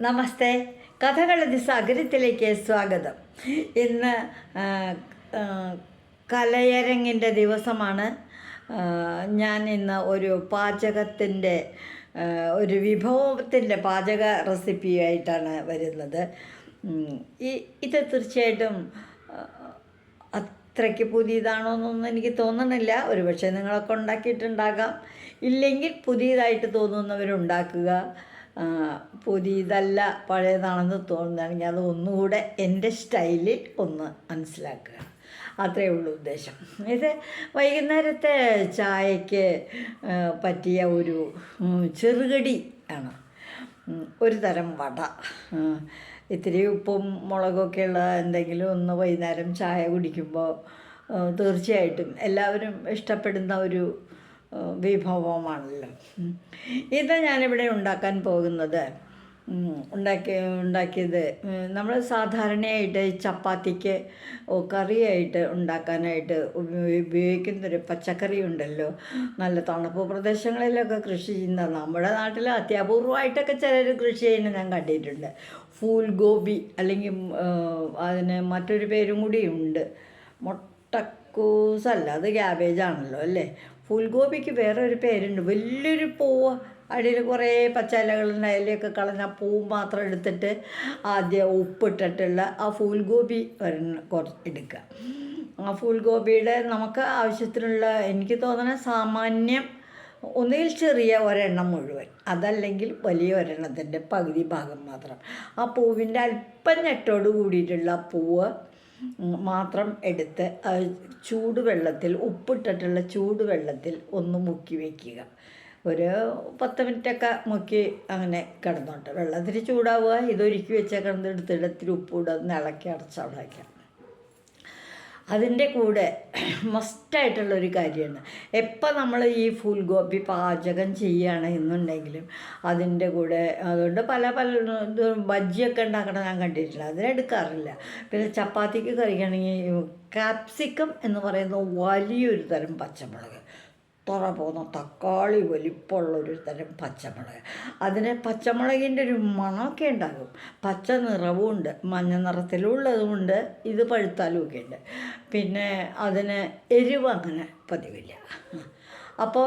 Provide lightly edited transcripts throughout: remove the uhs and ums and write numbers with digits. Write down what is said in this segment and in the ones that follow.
നമസ്തേ. കഥകളതി സാഗരത്തിലേക്ക് സ്വാഗതം. ഇന്ന് കലയരങ്ങിൻ്റെ ദിവസമാണ്. ഞാൻ ഇന്ന് ഒരു പാചകത്തിൻ്റെ ഒരു വിഭവത്തിൻ്റെ പാചക റെസിപ്പിയായിട്ടാണ് വരുന്നത്. ഇത് തീർച്ചയായിട്ടും അത്രയ്ക്ക് പുതിയതാണോ എന്നൊന്നും എനിക്ക് തോന്നണില്ല. ഒരുപക്ഷെ നിങ്ങളൊക്കെ ഉണ്ടാക്കിയിട്ടുണ്ടാകാം. ഇല്ലെങ്കിൽ പുതിയതായിട്ട് തോന്നുന്നവരുണ്ടാക്കുക. പുതിയതല്ല പഴയതാണെന്ന് തോന്നുകയാണെങ്കിൽ അത് ഒന്നുകൂടെ എൻ്റെ സ്റ്റൈലിൽ ഒന്ന് മനസ്സിലാക്കുക. അത്രയേ ഉള്ളൂ ഉദ്ദേശം. ഇത് വൈകുന്നേരത്തെ ചായയ്ക്ക് പറ്റിയ ഒരു ചെറുകടി ആണ്. ഒരു തരം വട, ഇത്തിരി ഉപ്പും മുളകൊക്കെയുള്ള എന്തെങ്കിലും ഒന്ന് വൈകുന്നേരം ചായ കുടിക്കുമ്പോൾ തീർച്ചയായിട്ടും എല്ലാവരും ഇഷ്ടപ്പെടുന്ന ഒരു വിഭവമാണല്ലോ. ഇത് ഞാനിവിടെ ഉണ്ടാക്കാൻ പോകുന്നത് ഉണ്ടാക്കിയത് നമ്മൾ സാധാരണയായിട്ട് ചപ്പാത്തിക്ക് കറിയായിട്ട് ഉണ്ടാക്കാനായിട്ട് ഉപയോഗിക്കുന്നൊരു പച്ചക്കറി ഉണ്ടല്ലോ. നല്ല തണുപ്പ് പ്രദേശങ്ങളിലൊക്കെ കൃഷി ചെയ്യുന്ന, നമ്മുടെ നാട്ടിൽ അത്യപൂർവമായിട്ടൊക്കെ ചിലർ കൃഷി ചെയ്യുന്നത് ഞാൻ കണ്ടിട്ടുണ്ട്. ഫൂൽ ഗോപി, അല്ലെങ്കിൽ അതിന് മറ്റൊരു പേരും കൂടി ഉണ്ട്, മുട്ടക്കൂസല്ല, അത് ക്യാബേജാണല്ലോ അല്ലേ. ഫുൽഗോപിക്ക് വേറെ ഒരു പേരുണ്ട്. വലിയൊരു പൂവ്, അടിയിൽ കുറേ പച്ചിലകളുണ്ട്. അതിലേക്ക് കളഞ്ഞ പൂവ് മാത്രം എടുത്തിട്ട് ആദ്യം ഉപ്പിട്ടിട്ടുള്ള ആ ഫുൽഗോപി എടുക്കുക. ആ ഫുൽഗോപിയുടെ നമുക്ക് ആവശ്യത്തിനുള്ള, എനിക്ക് തോന്നുന്ന സാമാന്യം ഒന്നുകിൽ ചെറിയ ഒരെണ്ണം മുഴുവൻ, അതല്ലെങ്കിൽ വലിയ ഒരെണ്ണത്തിൻ്റെ പകുതി ഭാഗം മാത്രം. ആ പൂവിൻ്റെ അല്പം ഞെട്ടോട് കൂടിയിട്ടുള്ള പൂവ് മാത്രം എടുത്ത് ചൂടുവെള്ളത്തിൽ, ഉപ്പിട്ടിട്ടുള്ള ചൂടുവെള്ളത്തിൽ ഒന്ന് മുക്കി വയ്ക്കുക. ഒരു 10 മിനിറ്റൊക്കെ മുക്കി അങ്ങനെ കിടന്നോട്ടെ. വെള്ളത്തിൽ ചൂടാവുക. ഇതൊരുക്കി വെച്ചാൽ കിടന്ന് എടുത്തിടത്തിൽ ഉപ്പിടുക, ഇളക്കി അടച്ചവിടെ വയ്ക്കാം. അതിൻ്റെ കൂടെ മസ്റ്റായിട്ടുള്ളൊരു കാര്യമാണ്, എപ്പോൾ നമ്മൾ ഈ ഫുൽഗോപി പാചകം ചെയ്യുകയാണ് എന്നുണ്ടെങ്കിലും അതിൻ്റെ കൂടെ, അതുകൊണ്ട് പല ബജ്ജിയൊക്കെ ഉണ്ടാക്കണം ഞാൻ കണ്ടിട്ടില്ല, അതിനെടുക്കാറില്ല. പിന്നെ ചപ്പാത്തിക്ക് കറിയാണെങ്കിൽ കാപ്സിക്കം എന്ന് പറയുന്ന വലിയൊരു തരം പച്ചമുളക്, തുറ പോകുന്ന തക്കാളി വലിപ്പമുള്ളൊരു തരം പച്ചമുളക്. അതിന് പച്ചമുളകിൻ്റെ ഒരു മണമൊക്കെ ഉണ്ടാകും. പച്ച നിറവും ഉണ്ട്, മഞ്ഞ നിറത്തിലുള്ളതുമുണ്ട്, ഇത് പഴുത്താലുമൊക്കെ ഉണ്ട്. പിന്നെ അതിന് എരിവ് അങ്ങനെ പതിവില്ല. അപ്പോൾ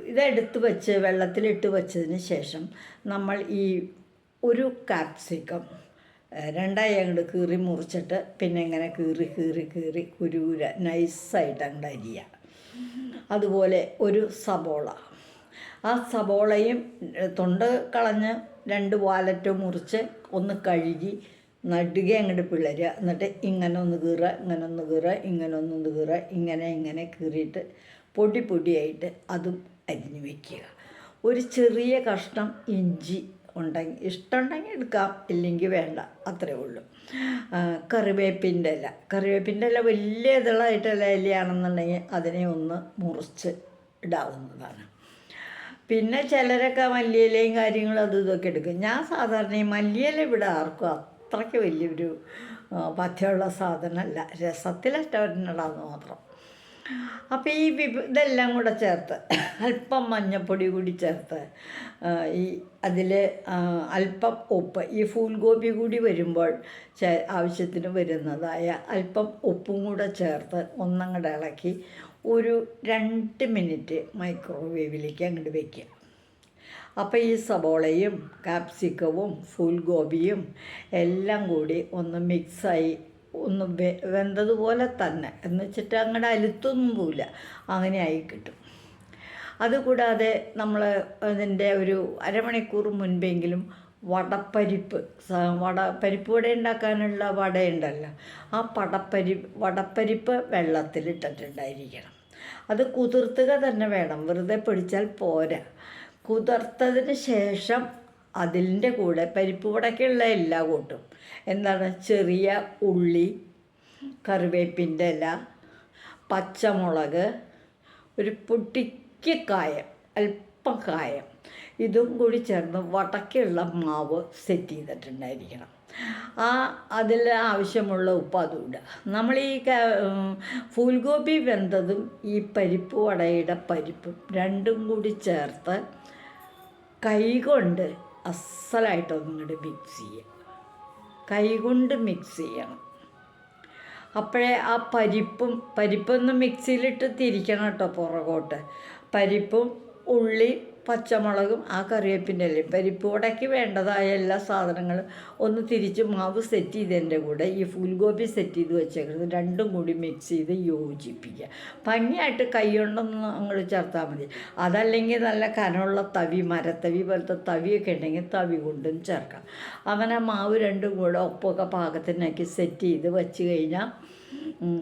ഇതെടുത്ത് വെച്ച് വെള്ളത്തിലിട്ട് വെച്ചതിന് ശേഷം നമ്മൾ ഈ ഒരു കാപ്സിക്കം രണ്ടായി അങ്ങോട്ട് കീറി മുറിച്ചിട്ട് പിന്നെ ഇങ്ങനെ കീറി കുരൂര നൈസായിട്ട് അങ്ങോട്ട് അരിയുക. അതുപോലെ ഒരു സബോള, ആ സബോളയും തൊണ്ട് കളഞ്ഞ് 2 വാലറ്റ് മുറിച്ച് ഒന്ന് കഴുകി നടുക അങ്ങോട്ട് പിളരുക. എന്നിട്ട് ഇങ്ങനെ ഒന്ന് കീറുക, ഇങ്ങനെ കീറിയിട്ട് പൊടിയായിട്ട് അതും അരിഞ്ഞ് വയ്ക്കുക. ഒരു ചെറിയ കഷ്ണം ഇഞ്ചി ഇഷ്ടമുണ്ടെങ്കിൽ എടുക്കാം, ഇല്ലെങ്കിൽ വേണ്ട, അത്രയേ ഉള്ളൂ. കറിവേപ്പിൻ്റെ ഇല വലിയ ഇതളായിട്ടുള്ള ഇലയാണെന്നുണ്ടെങ്കിൽ അതിനെ ഒന്ന് മുറിച്ച് ഇടാവുന്നതാണ്. പിന്നെ ചിലരൊക്കെ മല്ലിയിലയും കാര്യങ്ങളും ഇതൊക്കെ എടുക്കും. ഞാൻ സാധാരണ ഈ മല്ലിയില ഇവിടെ ആർക്കും അത്രയ്ക്ക് വലിയൊരു പഥ്യമുള്ള സാധനമല്ല, രസത്തിലിഷ്ടവരുന്നിടാന്ന് മാത്രം. അപ്പോൾ ഇതെല്ലാം കൂടെ ചേർത്ത് അല്പം മഞ്ഞൾപ്പൊടി കൂടി ചേർത്ത് അതിൽ അല്പം ഉപ്പ്, ഈ ഫുൽഗോപി കൂടി വരുമ്പോൾ ആവശ്യത്തിന് വരുന്നതായ അല്പം ഉപ്പും കൂടെ ചേർത്ത് ഒന്നങ്ങോട്ട് ഇളക്കി ഒരു 2 മിനിറ്റ് മൈക്രോവേവിലേക്ക് അങ്ങോട്ട് വയ്ക്കുക. അപ്പോൾ ഈ സബോളയും കാപ്സിക്കവും ഫുൽഗോപിയും എല്ലാം കൂടി ഒന്ന് മിക്സായി ഒന്ന് വെന്തതുപോലെ തന്നെ, എന്ന് വെച്ചിട്ട് അങ്ങോട്ട് അലുത്തൊന്നും പോവില്ല, അങ്ങനെ ആയി കിട്ടും. അതുകൂടാതെ നമ്മൾ അതിൻ്റെ ഒരു അരമണിക്കൂർ മുൻപെങ്കിലും വടപ്പരിപ്പ് വട ഉണ്ടാക്കാനുള്ള വടയുണ്ടല്ലോ, ആ വടപ്പരിപ്പ് വെള്ളത്തിലിട്ടിട്ടുണ്ടായിരിക്കണം. അത് കുതിർത്തുക തന്നെ വേണം, വെറുതെ പിടിച്ചാൽ പോരാ. കുതിർത്തതിന് ശേഷം അതിൻ്റെ കൂടെ പരിപ്പ് വടക്കുള്ള എല്ലാ കൂട്ടും, എന്താണ്, ചെറിയ ഉള്ളി, കറിവേപ്പിൻ്റെ ഇല, പച്ചമുളക്, ഒരു പൊട്ടിക്ക് കായം, അല്പം കായം, ഇതും കൂടി ചേർന്ന് വടക്കുള്ള മാവ് സെറ്റ് ചെയ്തിട്ടുണ്ടായിരിക്കണം. അതിൽ ആവശ്യമുള്ള ഉപ്പ് അതും ഇടുക. നമ്മൾ ഈ ഫുൽഗോപി വെന്തതും ഈ പരിപ്പ് വടയുടെ പരിപ്പും രണ്ടും കൂടി ചേർത്ത് കൈകൊണ്ട് അസലായിട്ടൊന്നും ഇങ്ങോട്ട് മിക്സ് ചെയ്യുക, കൈകൊണ്ട് മിക്സ് ചെയ്യണം. അപ്പോഴേ ആ പരിപ്പൊന്ന് മിക്സിയിലിട്ട് തിരിക്കണം കേട്ടോ പുറകോട്ട്. പരിപ്പും ഉള്ളി പച്ചമുളകും ആ കറിവേപ്പിൻ്റെ ഇലയും പരിപ്പ് വടയ്ക്ക് വേണ്ടതായ എല്ലാ സാധനങ്ങളും ഒന്ന് തിരിച്ച് മാവ് സെറ്റ് ചെയ്തതിൻ്റെ കൂടെ ഈ ഫുൾഗോബി സെറ്റ് ചെയ്ത് വെച്ചേക്കുന്നത് രണ്ടും കൂടി മിക്സ് ചെയ്ത് യോജിപ്പിക്കുക. ഭംഗിയായിട്ട് കൈ കൊണ്ടൊന്ന് അങ്ങോട്ട് ചേർത്താൽ മതി. അതല്ലെങ്കിൽ നല്ല കനമുള്ള തവി, മരത്തവി പോലത്തെ തവിയൊക്കെ ഉണ്ടെങ്കിൽ തവി കൊണ്ടും ചേർക്കാം. അങ്ങനെ മാവ് രണ്ടും കൂടെ ഒപ്പൊക്കെ പാകത്തിനാക്കി സെറ്റ് ചെയ്ത് വെച്ച് കഴിഞ്ഞാൽ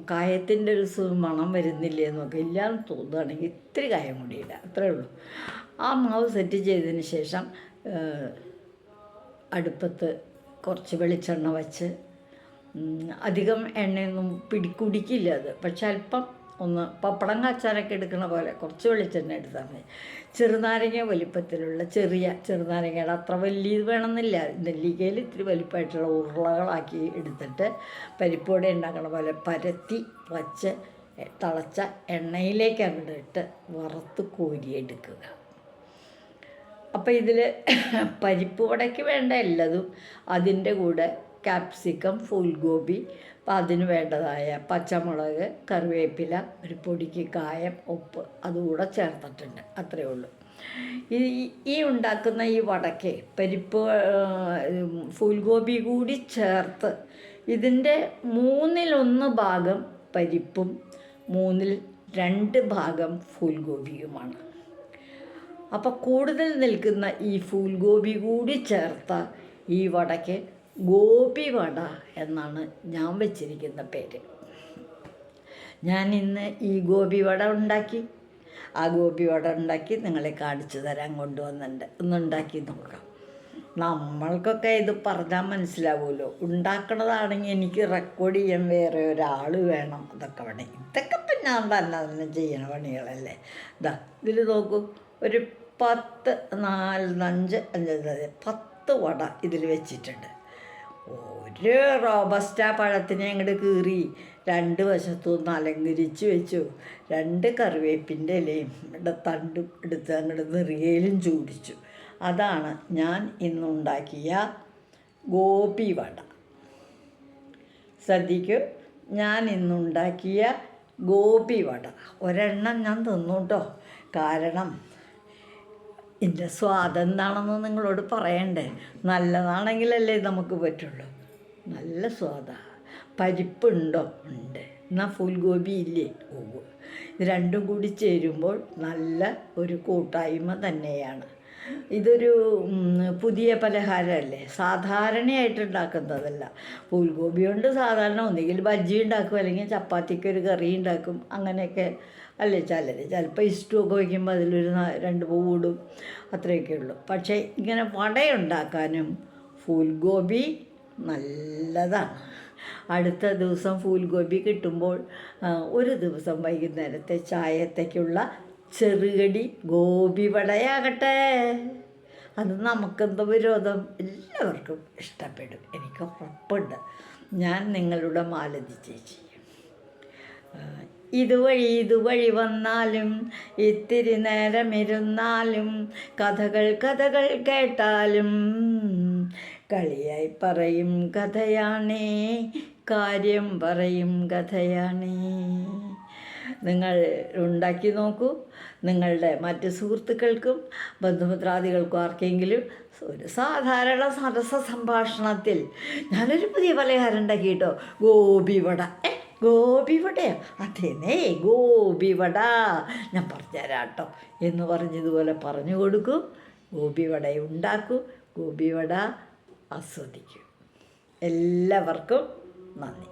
കായത്തിൻ്റെ ഒരു മണം വരുന്നില്ലേ എന്നൊക്കെ ഇല്ലാന്ന് തോന്നുകയാണെങ്കിൽ ഇത്തിരി കായം കൂടി ഇടുക, അത്രേ ഉള്ളൂ. ആ മാവ് സെറ്റ് ചെയ്തതിന് ശേഷം അടുപ്പത്ത് കുറച്ച് വെളിച്ചെണ്ണ വച്ച്, അധികം എണ്ണയൊന്നും കുടിക്കില്ല അത്, പക്ഷെ അല്പം ഒന്ന് പപ്പടം കാച്ചാനൊക്കെ എടുക്കുന്ന പോലെ കുറച്ച് വെളിച്ചെണ്ണ എടുത്താൽ മതി. ചെറുനാരങ്ങ വലിപ്പത്തിലുള്ള ചെറിയ ചെറുനാരങ്ങയുടെ അത്ര വലിയത് വേണമെന്നില്ല, നെല്ലിക്കയിൽ ഇത്തിരി വലിപ്പമായിട്ടുള്ള ഉരുളകളാക്കി എടുത്തിട്ട് പരിപ്പോടെ ഉണ്ടാക്കണ പോലെ പരത്തി വച്ച് തിളച്ച എണ്ണയിലേക്ക് അങ്ങോട്ട് ഇട്ട് വറുത്ത് കോരിയെടുക്കുക. അപ്പോൾ ഇതിൽ പരിപ്പ് വടയ്ക്ക് വേണ്ട എല്ലാതും അതിൻ്റെ കൂടെ ക്യാപ്സിക്കം, ഫുൾഗോബി, അപ്പോൾ അതിന് വേണ്ടതായ പച്ചമുളക്, കറിവേപ്പില, ഒരു പൊടിക്ക് കായം, ഉപ്പ് അതുകൂടെ ചേർത്തിട്ടുണ്ട്, അത്രയേ ഉള്ളൂ. ഈ ഉണ്ടാക്കുന്ന ഈ വടക്ക് പരിപ്പ് ഫുൾഗോബി കൂടി ചേർത്ത് ഇതിൻ്റെ 1/3 ഭാഗം പരിപ്പും 2 ഭാഗം ഫുൾഗോബിയുമാണ്. അപ്പോൾ കൂടുതൽ നിൽക്കുന്ന ഈ ഫുൾഗോബി കൂടി ചേർത്ത ഈ വടക്ക് ഗോപി വട എന്നാണ് ഞാൻ വെച്ചിരിക്കുന്ന പേര്. ഞാൻ ഇന്ന് ഈ ഗോപി വട ഉണ്ടാക്കി. ആ ഗോപി വട ഉണ്ടാക്കി നിങ്ങളെ കാണിച്ചു തരാൻ കൊണ്ടുവന്നിട്ടുണ്ട്. ഒന്നുണ്ടാക്കി നോക്കാം. നമ്മൾക്കൊക്കെ ഇത് പറഞ്ഞാൽ മനസ്സിലാവുമല്ലോ. ഉണ്ടാക്കണതാണെങ്കിൽ എനിക്ക് റെക്കോർഡ് ചെയ്യാൻ വേറെ ഒരാൾ വേണം. അതൊക്കെ വേണം. ഇതൊക്കെ ഇപ്പം ഞാൻ തന്നെ ചെയ്യണ പണികളല്ലേ. ഇതാ ഇതിൽ നോക്കൂ, ഒരു 10, 4, 5, 10 വട ഇതിൽ വെച്ചിട്ടുണ്ട്. ഒരു റോബസ്റ്റ പഴത്തിനെ അങ്ങോട്ട് കീറി 2 വശത്തും അലങ്കരിച്ച് വെച്ചു. 2 കറിവേപ്പിൻ്റെ ഇലയും തണ്ടും എടുത്ത് അങ്ങോട്ട് നെറിയയിലും ചൂടിച്ചു. അതാണ് ഞാൻ ഇന്നുണ്ടാക്കിയ ഗോപി വട. ശ്രദ്ധിക്കൂ, ഞാൻ ഇന്നുണ്ടാക്കിയ ഗോപി വട. ഒരെണ്ണം ഞാൻ തിന്നു കേട്ടോ. കാരണം ഇതിൻ്റെ സ്വാദ് എന്താണെന്ന് നിങ്ങളോട് പറയണ്ടേ. നല്ലതാണെങ്കിലല്ലേ നമുക്ക് പറ്റുള്ളൂ. നല്ല സ്വാദാണ്. പരിപ്പുണ്ടോ? ഉണ്ട്. എന്നാൽ ഫുൾഗോബി ഇല്ലേ? ഇത് രണ്ടും കൂടി ചേരുമ്പോൾ നല്ല ഒരു കൂട്ടായ്മ തന്നെയാണ്. ഇതൊരു പുതിയ പലഹാരമല്ലേ, സാധാരണയായിട്ട് ഉണ്ടാക്കുന്നതല്ല. ഫുൾഗോബി കൊണ്ട് സാധാരണ ഒന്നുകിൽ ബജ്ജി ഉണ്ടാക്കും, അല്ലെങ്കിൽ ചപ്പാത്തിക്ക് ഒരു കറി ഉണ്ടാക്കും, അങ്ങനെയൊക്കെ അല്ലേ ചിലപ്പോൾ ഇഷ്ടമൊക്കെ വയ്ക്കുമ്പോൾ അതിലൊരു 2 പൂവിടും, അത്രയൊക്കെ ഉള്ളൂ. പക്ഷേ ഇങ്ങനെ വടയുണ്ടാക്കാനും ഫുൾഗോബി നല്ലതാണ്. അടുത്ത ദിവസം ഫുൾഗോബി കിട്ടുമ്പോൾ ഒരു ദിവസം വൈകുന്നേരത്തെ ചായത്തേക്കുള്ള ചെറുകടി ഗോപി വടയാകട്ടെ. അത് നമുക്കെന്തോ വിരോധം? എല്ലാവർക്കും ഇഷ്ടപ്പെടും, എനിക്ക് ഉറപ്പുണ്ട്. ഞാൻ നിങ്ങളുടെ മാലതി ചേച്ചി. ഇതുവഴി വന്നാലും ഇത്തിരി നേരം ഇരുന്നാലും കഥകൾ കേട്ടാലും കളിയായി പറയും കഥയാണേ, കാര്യം പറയും കഥയാണേ. നിങ്ങൾ ഉണ്ടാക്കി നോക്കൂ. നിങ്ങളുടെ മറ്റ് സുഹൃത്തുക്കൾക്കും ബന്ധുമിത്രാദികൾക്കും ആർക്കെങ്കിലും ഒരു സാധാരണ സരസ സംഭാഷണത്തിൽ ഞാനൊരു പുതിയ പലഹാരം ഉണ്ടാക്കി കേട്ടോ, ഗോപിവട. ഗോപിവടയോ? അതേന്നേ, ഗോപിവട ഞാൻ പറഞ്ഞുതരാം കേട്ടോ എന്ന് പറഞ്ഞതുപോലെ പറഞ്ഞു കൊടുക്കൂ. ഗോപിവട ഉണ്ടാക്കൂ, ഗോപിവട ആസ്വദിക്കൂ. എല്ലാവർക്കും നന്ദി.